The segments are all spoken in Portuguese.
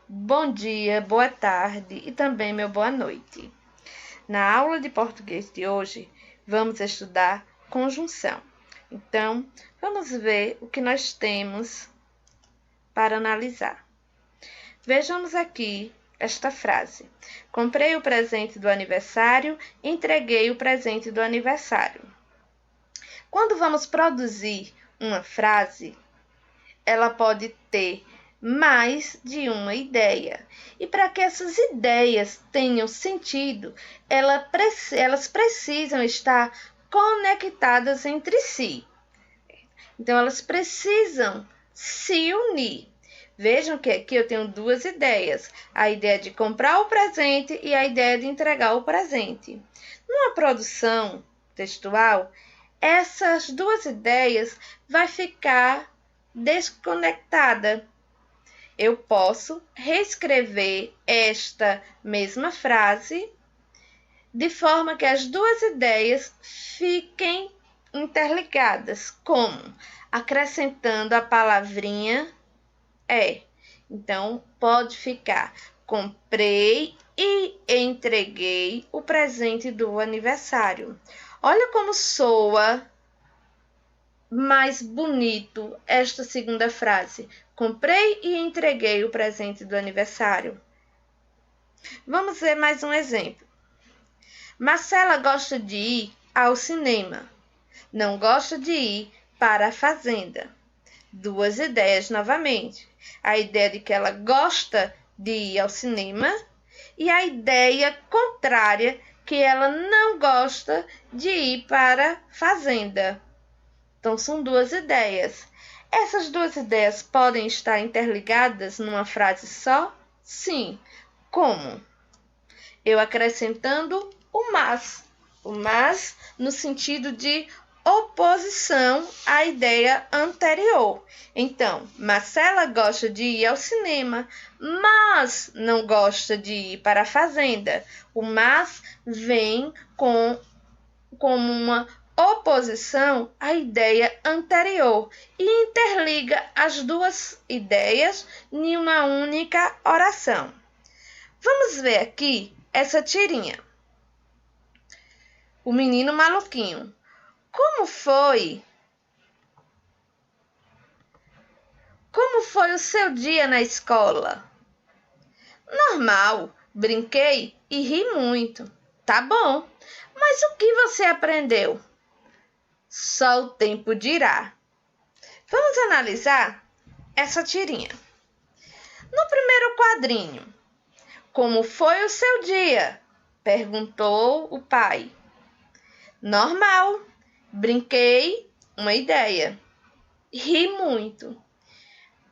bom dia, boa tarde e também meu boa noite. Na aula de português de hoje, vamos estudar conjunção. Então, vamos ver o que nós temos para analisar. Vejamos aqui esta frase. Comprei o presente do aniversário, entreguei o presente do aniversário. Quando vamos produzir uma frase, ela pode ter mais de uma ideia. E para que essas ideias tenham sentido, elas precisam estar conectadas entre si. Então, elas precisam se unir. Vejam que aqui eu tenho duas ideias. A ideia de comprar o presente e a ideia de entregar o presente. Numa produção textual, essas duas ideias vai ficar desconectada. Eu posso reescrever esta mesma frase de forma que as duas ideias fiquem interligadas, como acrescentando a palavrinha é. Então, pode ficar: comprei e entreguei o presente do aniversário. Olha como soa mais bonito esta segunda frase. Comprei e entreguei o presente do aniversário. Vamos ver mais um exemplo. Marcela gosta de ir ao cinema. Não gosta de ir para a fazenda. Duas ideias novamente. A ideia de que ela gosta de ir ao cinema e a ideia contrária que ela não gosta de ir para a fazenda. Então, são duas ideias. Essas duas ideias podem estar interligadas numa frase só? Sim. Como? Eu acrescentando o mas. O mas no sentido de oposição à ideia anterior. Então, Marcela gosta de ir ao cinema, mas não gosta de ir para a fazenda. O mas vem como uma oposição à ideia anterior e interliga as duas ideias em uma única oração. Vamos ver aqui essa tirinha. O menino maluquinho. Como foi o seu dia na escola? Normal, brinquei e ri muito. Tá bom, mas o que você aprendeu? Só o tempo dirá. Vamos analisar essa tirinha. No primeiro quadrinho, como foi o seu dia? Perguntou o pai. Normal, brinquei, uma ideia. Ri muito.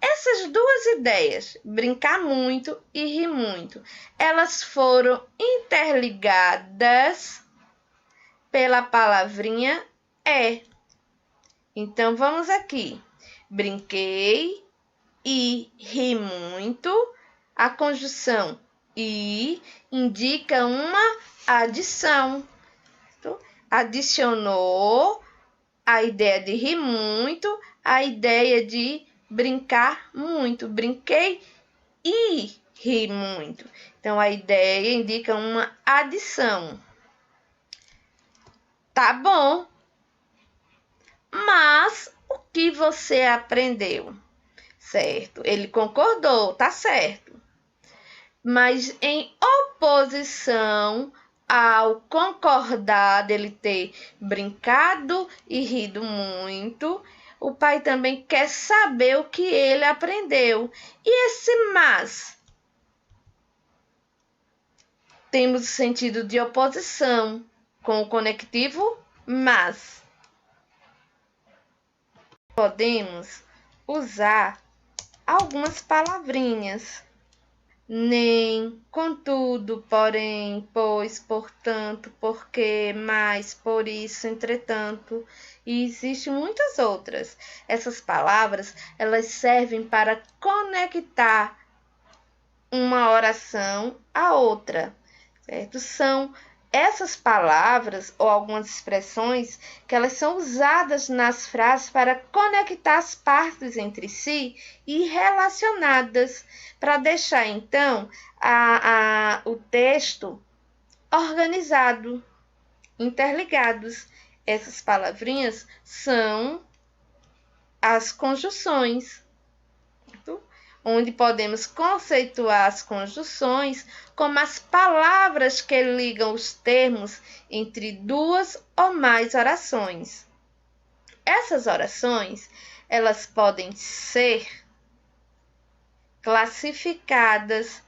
Essas duas ideias, brincar muito e rir muito, elas foram interligadas pela palavrinha é. Então, vamos aqui. Brinquei e ri muito. A conjunção e indica uma adição. Adicionou a ideia de rir muito, a ideia de brincar muito. Brinquei e ri muito. Então, a ideia indica uma adição. Tá bom. Mas o que você aprendeu? Certo, ele concordou, tá certo. Mas em oposição ao concordar dele ter brincado e rido muito, o pai também quer saber o que ele aprendeu. E esse mas? Temos o sentido de oposição com o conectivo mas. Podemos usar algumas palavrinhas. Nem, contudo, porém, pois, portanto, porque, mais, por isso, entretanto, e existem muitas outras. Essas palavras, elas servem para conectar uma oração à outra, certo? São essas palavras ou algumas expressões que elas são usadas nas frases para conectar as partes entre si e relacionadas, para deixar então o texto organizado, interligados. Essas palavrinhas são as conjunções, onde podemos conceituar as conjunções como as palavras que ligam os termos entre duas ou mais orações. Essas orações, elas podem ser classificadas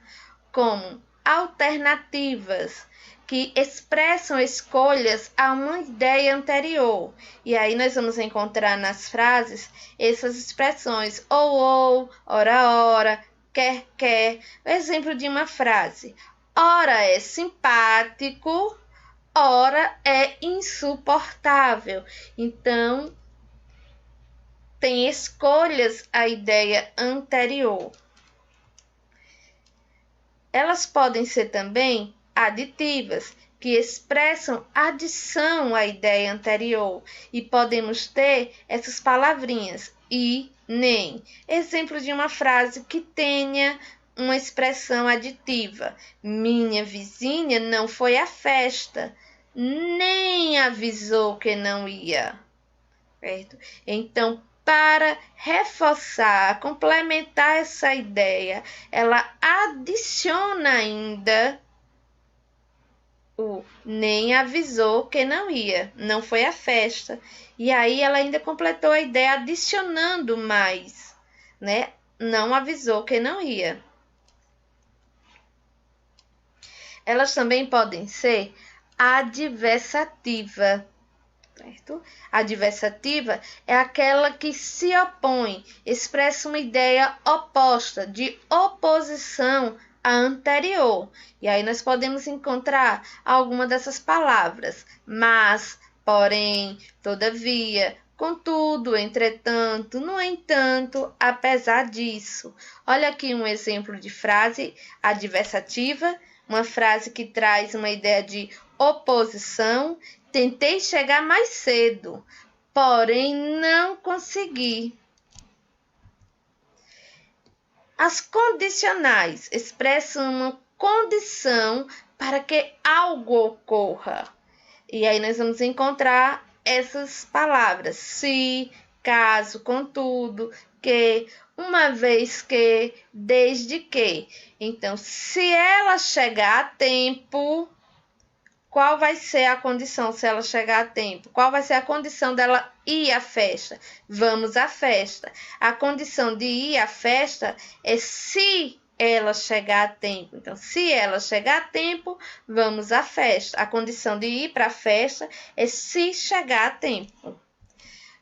como alternativas, que expressam escolhas a uma ideia anterior. E aí nós vamos encontrar nas frases essas expressões ou, ora, quer. Exemplo de uma frase: ora é simpático, ora é insuportável. Então, tem escolhas à ideia anterior. Elas podem ser também aditivas, que expressam adição à ideia anterior, e podemos ter essas palavrinhas e, nem. Exemplo de uma frase que tenha uma expressão aditiva: minha vizinha não foi à festa, nem avisou que não ia. Certo? Então, para reforçar, complementar essa ideia, ela adiciona ainda o nem avisou que não ia, não foi à festa. E aí ela ainda completou a ideia adicionando mais, né? Não avisou que não ia. Elas também podem ser adversativa, certo? Adversativa é aquela que se opõe, expressa uma ideia oposta, de oposição à anterior. E aí nós podemos encontrar alguma dessas palavras: mas, porém, todavia, contudo, entretanto, no entanto, apesar disso. Olha aqui um exemplo de frase adversativa, uma frase que traz uma ideia de oposição. Tentei chegar mais cedo, porém não consegui. As condicionais expressam uma condição para que algo ocorra. E aí nós vamos encontrar essas palavras: se, caso, contudo, que, uma vez que, desde que. Então, se ela chegar a tempo, qual vai ser a condição se ela chegar a tempo? Qual vai ser a condição dela ir à festa? Vamos à festa. A condição de ir à festa é se ela chegar a tempo. Então, se ela chegar a tempo, vamos à festa. A condição de ir para a festa é se chegar a tempo.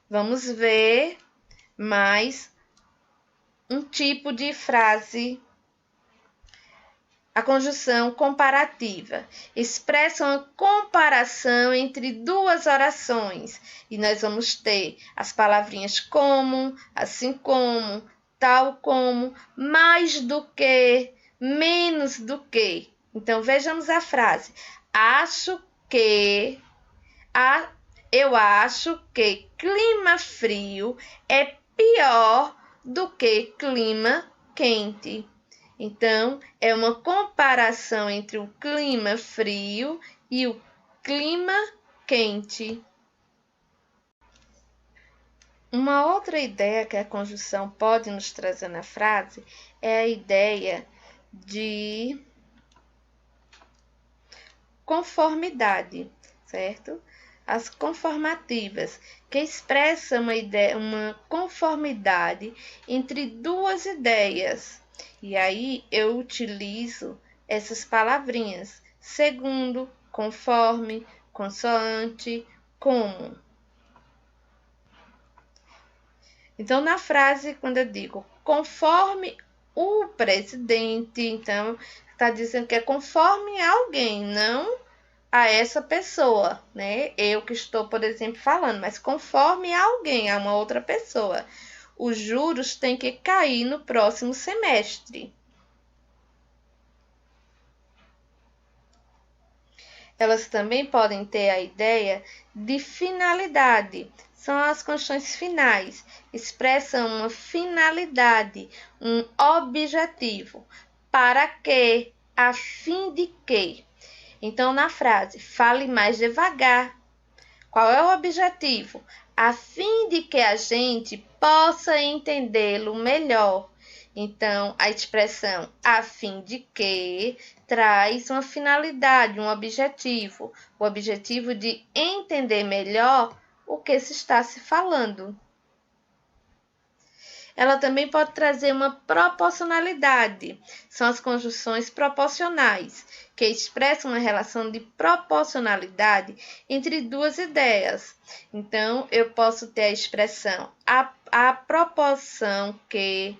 Vamos ver mais um tipo de frase. A conjunção comparativa expressa uma comparação entre duas orações, e nós vamos ter as palavrinhas como, assim como, tal como, mais do que, menos do que. Então, vejamos a frase: eu acho que clima frio é pior do que clima quente. Então, é uma comparação entre o clima frio e o clima quente. Uma outra ideia que a conjunção pode nos trazer na frase é a ideia de conformidade, certo? As conformativas, que expressam uma conformidade entre duas ideias. E aí eu utilizo essas palavrinhas: segundo, conforme, consoante, como. Então, na frase, quando eu digo conforme o presidente, então está dizendo que é conforme alguém, não a essa pessoa, né? Eu que estou, por exemplo, falando, mas conforme alguém, a uma outra pessoa. Os juros têm que cair no próximo semestre. Elas também podem ter a ideia de finalidade. São as conjunções finais, expressam uma finalidade, um objetivo. Para quê? A fim de quê? Então, na frase, fale mais devagar. Qual é o objetivo? A fim de que a gente possa entendê-lo melhor. Então, a expressão a fim de que traz uma finalidade, um objetivo. O objetivo de entender melhor o que se está se falando. Ela também pode trazer uma proporcionalidade. São as conjunções proporcionais, que expressam uma relação de proporcionalidade entre duas ideias. Então, eu posso ter a expressão a proporção que,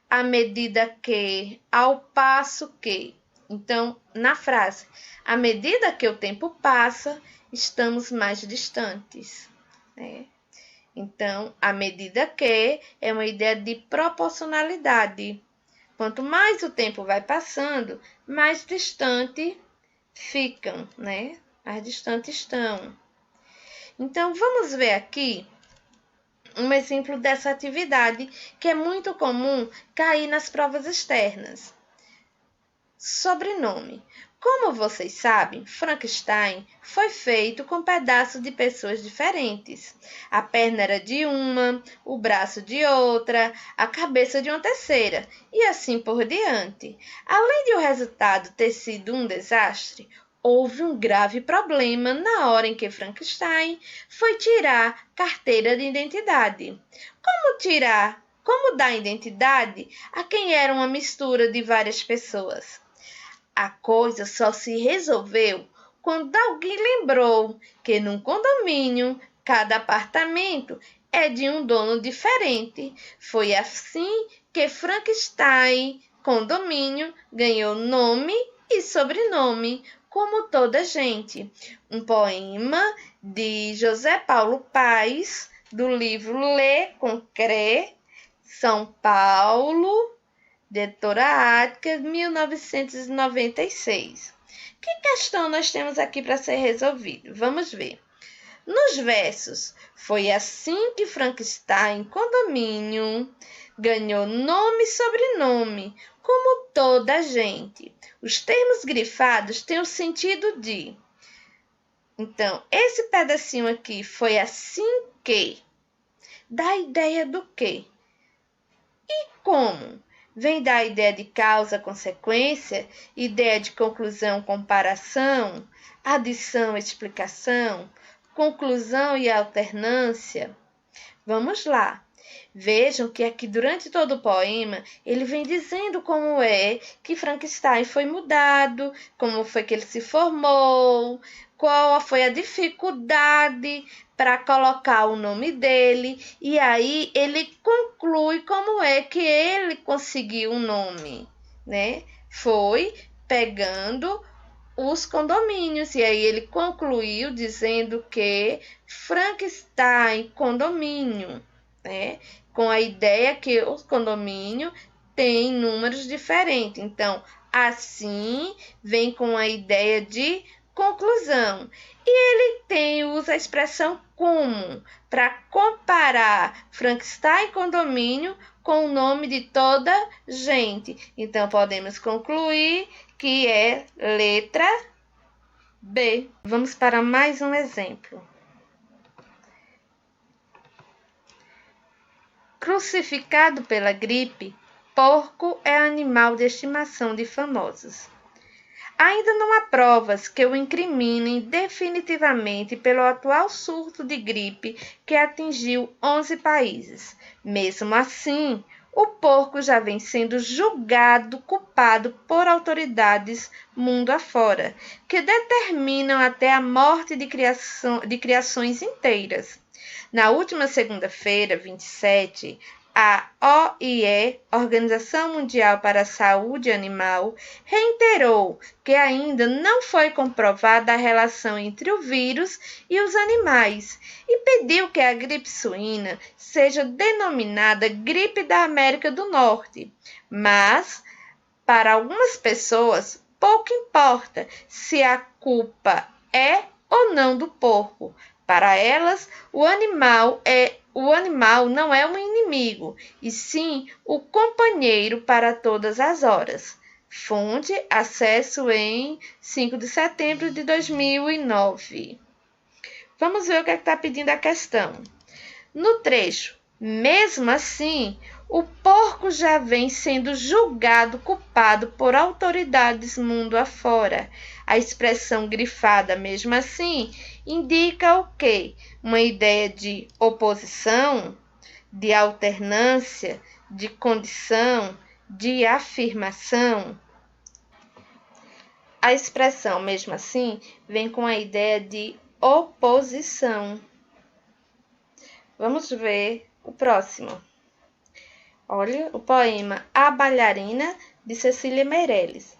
à medida que, ao passo que. Então, na frase, à medida que o tempo passa, estamos mais distantes, né? Então, à medida que é uma ideia de proporcionalidade. Quanto mais o tempo vai passando, mais distante ficam, né? Mais distantes estão. Então, vamos ver aqui um exemplo dessa atividade que é muito comum cair nas provas externas. Sobrenome. Como vocês sabem, Frankenstein foi feito com pedaços de pessoas diferentes. A perna era de uma, o braço de outra, a cabeça de uma terceira, e assim por diante. Além de o resultado ter sido um desastre, houve um grave problema na hora em que Frankenstein foi tirar carteira de identidade. Como dar identidade a quem era uma mistura de várias pessoas? A coisa só se resolveu quando alguém lembrou que num condomínio, cada apartamento é de um dono diferente. Foi assim que Frankenstein Condomínio ganhou nome e sobrenome, como toda gente. Um poema de José Paulo Paes, do livro Lê com Crê, São Paulo, Editora Ática, 1996. Que questão nós temos aqui para ser resolvida? Vamos ver. Nos versos, foi assim que Frankenstein Condomínio ganhou nome e sobrenome, como toda a gente. Os termos grifados têm o sentido de. Então, esse pedacinho aqui foi assim que. Dá a ideia do quê? E como? Vem da ideia de causa, consequência, ideia de conclusão, comparação, adição, explicação, conclusão e alternância. Vamos lá. Vejam que aqui durante todo o poema ele vem dizendo como é que Frankenstein foi mudado, como foi que ele se formou, qual foi a dificuldade para colocar o nome dele, e aí ele conclui como é que ele conseguiu o nome, né? Foi pegando os condomínios, e aí ele concluiu dizendo que Frankenstein condomínio, né? Com a ideia que o condomínio tem números diferentes. Então, assim, vem com a ideia de conclusão. E ele usa a expressão como para comparar Frankenstein condomínio com o nome de toda gente. Então, podemos concluir que é letra B. Vamos para mais um exemplo. Crucificado pela gripe, porco é animal de estimação de famosos. Ainda não há provas que o incriminem definitivamente pelo atual surto de gripe que atingiu 11 países. Mesmo assim, o porco já vem sendo julgado culpado por autoridades mundo afora, que determinam até a morte de criações inteiras. Na última segunda-feira, 27, a OIE, Organização Mundial para a Saúde Animal, reiterou que ainda não foi comprovada a relação entre o vírus e os animais e pediu que a gripe suína seja denominada gripe da América do Norte. Mas, para algumas pessoas, pouco importa se a culpa é ou não do porco. Para elas, o animal não é um inimigo, e sim o companheiro para todas as horas. Fonte, acesso em 5 de setembro de 2009. Vamos ver o que está pedindo a questão. No trecho, mesmo assim, o porco já vem sendo julgado culpado por autoridades mundo afora. A expressão grifada, mesmo assim, indica o quê? Uma ideia de oposição, de alternância, de condição, de afirmação. A expressão, mesmo assim, vem com a ideia de oposição. Vamos ver o próximo. Olha, o poema A Bailarina, de Cecília Meirelles.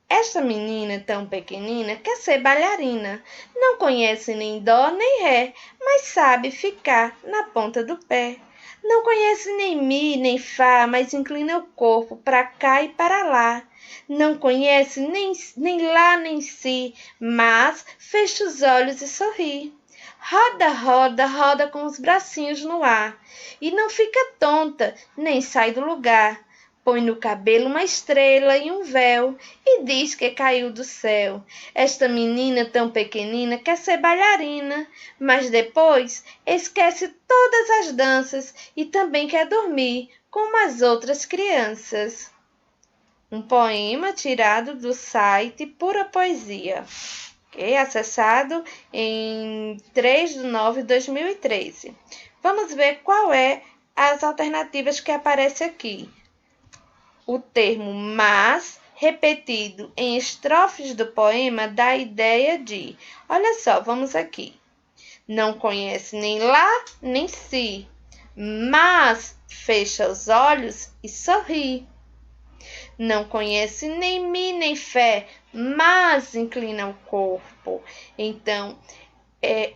Esta menina tão pequenina quer ser bailarina. Não conhece nem dó nem ré, mas sabe ficar na ponta do pé. Não conhece nem mi nem fá, mas inclina o corpo para cá e para lá. Não conhece nem lá nem si, mas fecha os olhos e sorri. Roda, roda, roda com os bracinhos no ar. E não fica tonta, nem sai do lugar. Põe no cabelo uma estrela e um véu e diz que caiu do céu. Esta menina tão pequenina quer ser bailarina, mas depois esquece todas as danças e também quer dormir como as outras crianças. Um poema tirado do site Pura Poesia. Acessado em 3 de 9 de 2013. Vamos ver qual é as alternativas que aparecem aqui. O termo mas, repetido em estrofes do poema, dá a ideia de... Olha só, vamos aqui. Não conhece nem lá, nem si, mas fecha os olhos e sorri. Não conhece nem mi nem fé, mas inclina o corpo. Então,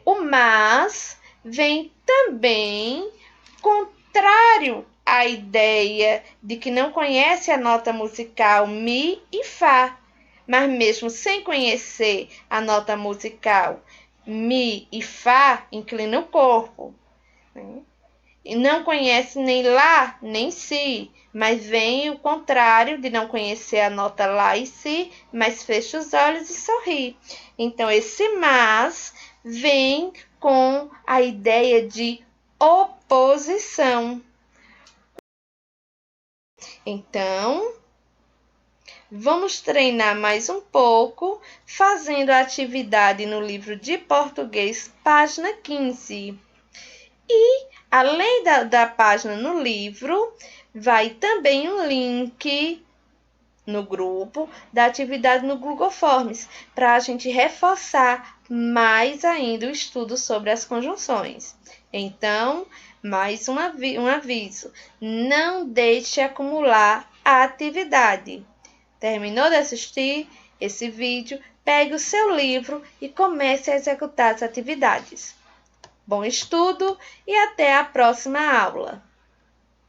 o mas vem também contrário à ideia de que não conhece a nota musical mi e fá. Mas mesmo sem conhecer a nota musical mi e fá, inclina o corpo. E não conhece nem lá, nem si, mas vem o contrário de não conhecer a nota lá e si, mas fecha os olhos e sorri. Então, esse mas vem com a ideia de oposição. Então, vamos treinar mais um pouco, fazendo a atividade no livro de português, página 15. E, além da página no livro, vai também um link no grupo da atividade no Google Forms, para a gente reforçar mais ainda o estudo sobre as conjunções. Então, mais um aviso, não deixe acumular a atividade. Terminou de assistir esse vídeo? Pegue o seu livro e comece a executar as atividades. Bom estudo e até a próxima aula!